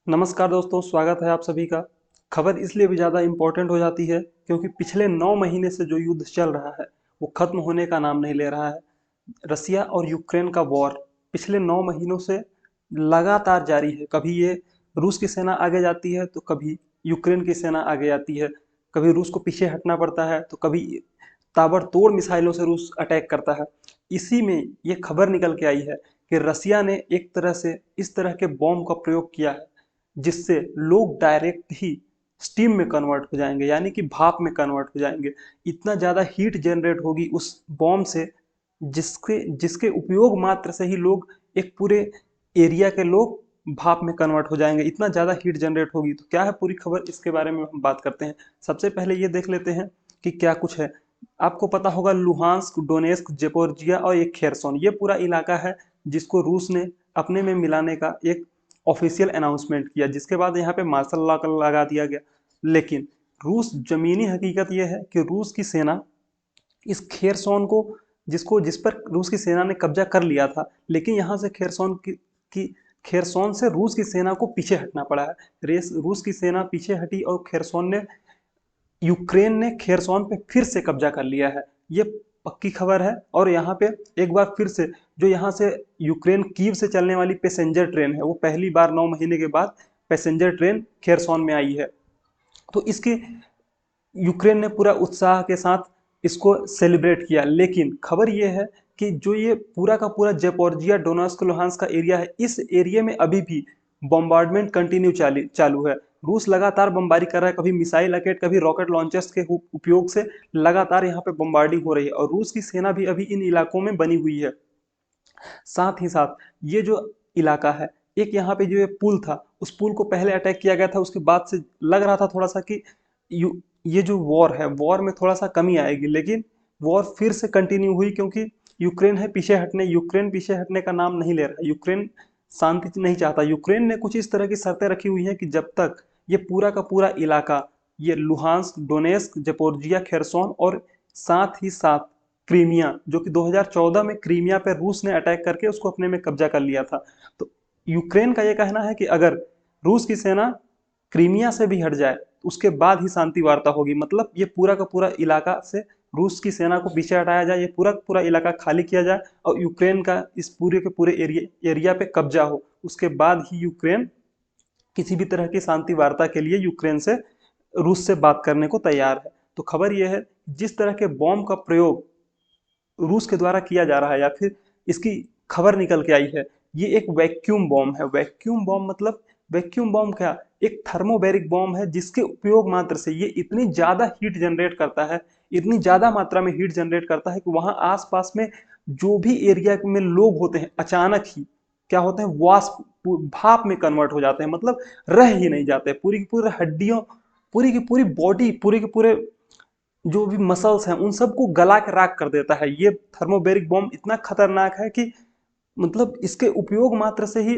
नमस्कार दोस्तों, स्वागत है आप सभी का। खबर इसलिए भी ज़्यादा इम्पोर्टेंट हो जाती है क्योंकि पिछले 9 महीने से जो युद्ध चल रहा है वो खत्म होने का नाम नहीं ले रहा है। रसिया और यूक्रेन का वॉर पिछले 9 महीनों से लगातार जारी है। कभी ये रूस की सेना आगे जाती है तो कभी यूक्रेन की सेना आगे जाती है। कभी रूस को पीछे हटना पड़ता है तो कभी ताबड़तोड़ मिसाइलों से रूस अटैक करता है। इसी में ये खबर निकल के आई है कि रसिया ने एक तरह से इस तरह के बॉम्ब का प्रयोग किया है जिससे लोग डायरेक्ट ही स्टीम में कन्वर्ट हो जाएंगे, यानी कि भाप में कन्वर्ट हो जाएंगे। इतना ज़्यादा हीट जनरेट होगी उस बॉम्ब से जिसके जिसके उपयोग मात्र से ही लोग, एक पूरे एरिया के लोग भाप में कन्वर्ट हो जाएंगे। इतना ज़्यादा हीट जनरेट होगी। तो क्या है पूरी खबर, इसके बारे में हम बात करते हैं। सबसे पहले ये देख लेते हैं कि क्या कुछ है। आपको पता होगा लुहांस्क, डोनेस्क, जेपोर्जिया और एक खेरसोन, ये पूरा इलाका है जिसको रूस ने अपने में मिलाने का एक ऑफिशियल अनाउंसमेंट किया, जिसके बाद यहाँ पे मार्शल लॉ लगा दिया गया। लेकिन रूस, जमीनी हकीकत यह है कि रूस की सेना इस खेरसोन को, जिस पर रूस की सेना ने कब्जा कर लिया था, लेकिन यहाँ से की खेरसोन से रूस की सेना को पीछे हटना पड़ा है। रूस की सेना पीछे हटी और यूक्रेन ने खेरसोन पे फिर से कब्जा कर लिया है। ये पक्की खबर है। और यहाँ पे एक बार फिर से जो यहाँ से यूक्रेन कीव से चलने वाली पैसेंजर ट्रेन है, वो पहली बार 9 महीने के बाद पैसेंजर ट्रेन खेरसोन में आई है। तो इसकी यूक्रेन ने पूरा उत्साह के साथ इसको सेलिब्रेट किया। लेकिन खबर ये है कि जो ये पूरा का पूरा जेपोर्जिया, डोनेस्क, लुहांस्क का एरिया है, इस एरिया में अभी भी बॉम्बार्डमेंट कंटिन्यू चालू है। रूस लगातार बमबारी कर रहा है, कभी मिसाइल रॉकेट, कभी रॉकेट लॉन्चर्स के उपयोग से लगातार यहाँ पे बमबार्डिंग हो रही है। और रूस की सेना भी अभी इन इलाकों में बनी हुई है। साथ ही साथ ये जो इलाका है, एक यहाँ पे जो ये पुल था, उस पुल को पहले अटैक किया गया था। उसके बाद से लग रहा था थोड़ा सा कि ये जो वॉर है, वॉर में थोड़ा सा कमी आएगी, लेकिन वॉर फिर से कंटिन्यू हुई क्योंकि यूक्रेन पीछे हटने का नाम नहीं ले रहा। यूक्रेन शांति नहीं चाहता। यूक्रेन ने कुछ इस तरह की शर्तें रखी हुई हैं कि जब तक ये पूरा का पूरा इलाका, ये लुहांस्क, डोनेस्क, जपोर्जिया, खेरसोन और साथ ही साथ क्रीमिया, जो कि 2014 में क्रीमिया पर रूस ने अटैक करके उसको अपने में कब्जा कर लिया था। तो यूक्रेन का यह कहना है कि अगर रूस की सेना क्रीमिया से भी हट जाए तो उसके बाद ही शांति वार्ता होगी। मतलब ये पूरा का पूरा इलाका से रूस की सेना को पीछे हटाया जाए, ये पूरा का पूरा इलाका खाली किया जाए और यूक्रेन का इस पूरे के पूरे एरिया पे कब्जा हो। उसके बाद ही यूक्रेन किसी भी तरह की शांति वार्ता के लिए यूक्रेन से, रूस से बात करने को तैयार है। तो खबर यह है, जिस तरह के बॉम्ब का प्रयोग रूस के द्वारा किया जा रहा है, या फिर इसकी खबर निकल के आई है, ये एक वैक्यूम बॉम्ब है। वैक्यूम बॉम्ब मतलब, वैक्यूम बॉम्ब क्या, एक थर्मोबैरिक बॉम्ब है जिसके उपयोग मात्र से ये इतनी ज़्यादा हीट जनरेट करता है, इतनी ज़्यादा मात्रा में हीट जनरेट करता है कि वहाँ आसपास में जो भी एरिया में लोग होते हैं, अचानक ही क्या होते हैं, वाष्प, भाप में कन्वर्ट हो जाते हैं। मतलब रह ही नहीं जाते। पूरी की पूरी हड्डियों, पूरी की पूरी बॉडी, पूरे के पूरे जो भी मसल्स हैं, उन सबको गला के राख कर देता है। ये थर्मोबैरिक बॉम्ब इतना खतरनाक है कि मतलब इसके उपयोग मात्र से ही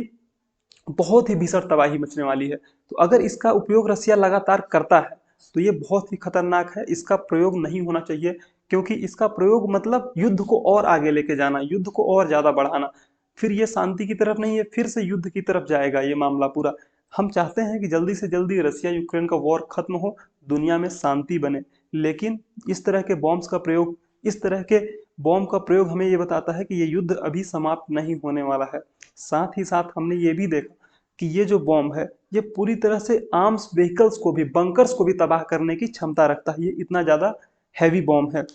बहुत ही भीषण तबाही मचने वाली है। तो अगर इसका उपयोग रसिया लगातार करता है तो ये बहुत ही खतरनाक है। इसका प्रयोग नहीं होना चाहिए, क्योंकि इसका प्रयोग मतलब युद्ध को और आगे लेके जाना, युद्ध को और ज्यादा बढ़ाना। फिर ये शांति की तरफ नहीं है, फिर से युद्ध की तरफ जाएगा ये मामला पूरा। हम चाहते हैं कि जल्दी से जल्दी रसिया यूक्रेन का वॉर खत्म हो, दुनिया में शांति बने। लेकिन इस तरह के बॉम्ब्स का प्रयोग, इस तरह के बॉम्ब का प्रयोग हमें ये बताता है कि ये युद्ध अभी समाप्त नहीं होने वाला है। साथ ही साथ हमने ये भी देखा कि ये जो बॉम्ब है, ये पूरी तरह से आर्म्स व्हीकल्स को भी, बंकर्स को भी तबाह करने की क्षमता रखता है। ये इतना ज़्यादा हैवी बॉम्ब है।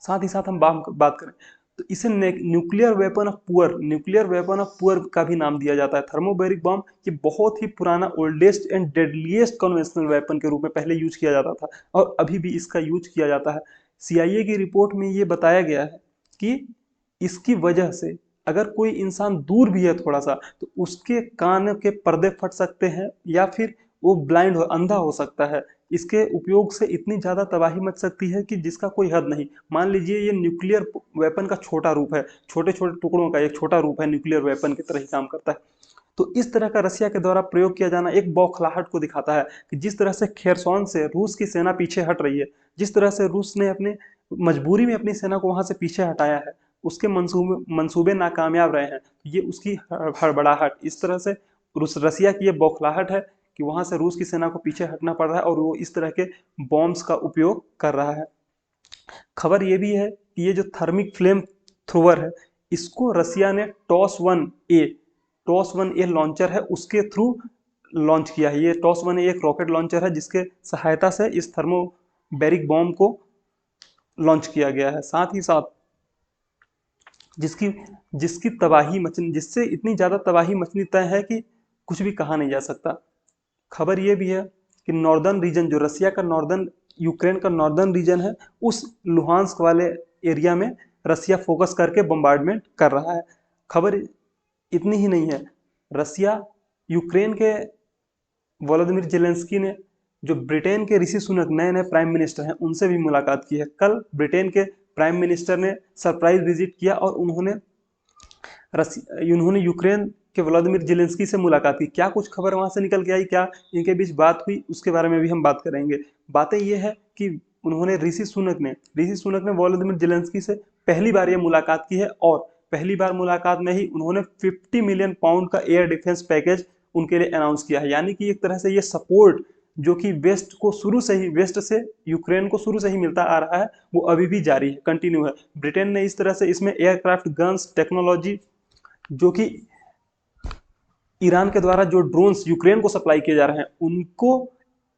साथ ही साथ हम बात करें तो इसे न्यूक्लियर वेपन ऑफ पुअर का भी नाम दिया जाता है। थर्मोबैरिक बॉम्ब ये बहुत ही पुराना, oldest and deadliest conventional weapon के रूप में पहले यूज किया जाता था और अभी भी इसका यूज किया जाता है। सीआईए की रिपोर्ट में ये बताया गया है कि इसकी वजह से अगर कोई इंसान दूर भी है थोड़ा सा, तो उसके कान के पर्दे फट सकते हैं या फिर वो ब्लाइंड हो, अंधा हो सकता है। इसके उपयोग से इतनी ज़्यादा तबाही मच सकती है कि जिसका कोई हद नहीं। मान लीजिए ये न्यूक्लियर वेपन का छोटा रूप है, छोटे छोटे टुकड़ों का एक छोटा रूप है, न्यूक्लियर वेपन की तरह ही काम करता है। तो इस तरह का रसिया के द्वारा प्रयोग किया जाना एक बौखलाहट को दिखाता है कि जिस तरह से खेरसौन से रूस की सेना पीछे हट रही है, जिस तरह से रूस ने अपने मजबूरी में अपनी सेना को वहां से पीछे हटाया है, उसके मंसूबे मंसूबे नाकामयाब रहे हैं। ये उसकी हड़बड़ाहट, इस तरह से रसिया की ये बौखलाहट है कि वहां से रूस की सेना को पीछे हटना पड़ रहा है और वो इस तरह के बॉम्ब्स का उपयोग कर रहा है। खबर ये भी है कि ये जो थर्मिक फ्लेम थ्रोवर है, इसको रसिया ने टॉस 1A लॉन्चर है उसके थ्रू लॉन्च किया है। ये टॉस 1A एक रॉकेट लॉन्चर है जिसके सहायता से इस थर्मोबैरिक बॉम्ब को लॉन्च किया गया है। साथ ही साथ जिसकी जिसकी तबाही मचनी जिससे इतनी ज़्यादा तबाही मचनी तय है कि कुछ भी कहा नहीं जा सकता। खबर ये भी है कि नॉर्दर्न रीजन, जो रसिया का नॉर्दर्न, यूक्रेन का नॉर्दर्न रीजन है, उस लुहांस्क वाले एरिया में रसिया फोकस करके बम्बार्डमेंट कर रहा है। खबर इतनी ही नहीं है, रसिया यूक्रेन के वोलोदिमिर जेलेंस्की ने जो ब्रिटेन के ऋषि सुनक नए नए प्राइम मिनिस्टर हैं उनसे भी मुलाकात की है। कल ब्रिटेन के प्राइम मिनिस्टर ने सरप्राइज विजिट किया और उन्होंने यूक्रेन के व्लादिमीर जेलेंस्की से मुलाकात की। क्या कुछ खबर वहां से निकल के आई, क्या इनके बीच बात हुई, उसके बारे में भी हम बात करेंगे। बातें ये है कि ऋषि सुनक ने व्लादिमीर जेलेंस्की से पहली बार ये मुलाकात की है और पहली बार मुलाकात में ही उन्होंने 50 मिलियन पाउंड का एयर डिफेंस पैकेज उनके लिए अनाउंस किया है। यानी कि एक तरह से ये सपोर्ट जो कि वेस्ट से यूक्रेन को शुरू से ही मिलता आ रहा है, वो अभी भी जारी है, कंटिन्यू है। ब्रिटेन ने इस तरह से इसमें एयरक्राफ्ट गन्स टेक्नोलॉजी, जो कि ईरान के द्वारा जो ड्रोन्स यूक्रेन को सप्लाई किए जा रहे हैं उनको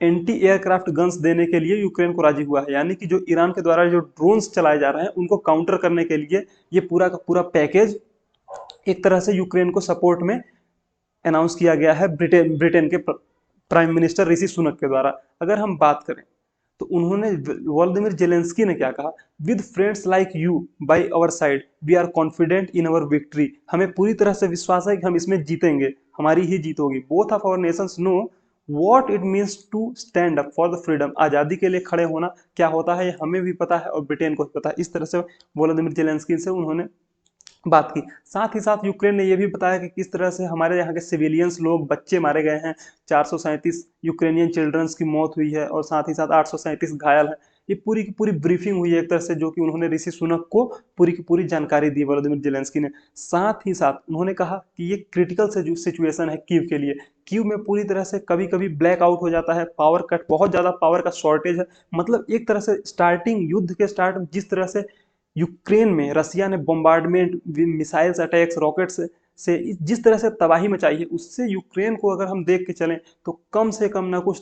एंटी एयरक्राफ्ट गन्स देने के लिए यूक्रेन को राजी हुआ है। यानी कि जो ईरान के द्वारा जो ड्रोन्स चलाए जा रहे हैं उनको काउंटर करने के लिए ये पूरा का पूरा पैकेज एक तरह से यूक्रेन को सपोर्ट में अनाउंस किया गया है ब्रिटेन के प्राइम मिनिस्टर ऋषि सुनक के द्वारा। अगर हम बात करें तो उन्होंने, वोलोदिमीर जेलेंस्की ने क्या कहा, with friends like you by our side we are confident in our victory. हमें पूरी तरह से विश्वास है कि हम इसमें जीतेंगे, हमारी ही जीत होगी। Both of our nations know what it means to stand up for the freedom. आज़ादी के लिए खड़े होना क्या होता है ये हमें भी पता है और ब्रिटेन को भी पता है। इस तरह से वोलोदिमीर जेलेंस्की से उन्होंने बात की। साथ ही साथ यूक्रेन ने यह भी बताया कि किस तरह से हमारे यहाँ के सिविलियंस लोग, बच्चे मारे गए हैं। 437 यूक्रेनियन चिल्ड्रंस की मौत हुई है और साथ ही साथ 837 घायल हैं। ये पूरी की पूरी ब्रीफिंग हुई है एक तरह से, जो कि उन्होंने ऋषि सुनक को पूरी की पूरी जानकारी दी वोलोदिमीर जेलेंस्की ने। साथ ही साथ उन्होंने कहा कि ये क्रिटिकल सिचुएशन है कीव के लिए। कीव में पूरी तरह से कभी कभी ब्लैक आउट हो जाता है, पावर कट, बहुत ज़्यादा पावर का शॉर्टेज है। मतलब एक तरह से युद्ध के स्टार्ट में जिस तरह से यूक्रेन में रसिया ने बॉम्बार्डमेंट, मिसाइल्स अटैक्स, रॉकेट्स से जिस तरह से तबाही मचाई है, उससे यूक्रेन को अगर हम देख के चलें तो कम से कम ना कुछ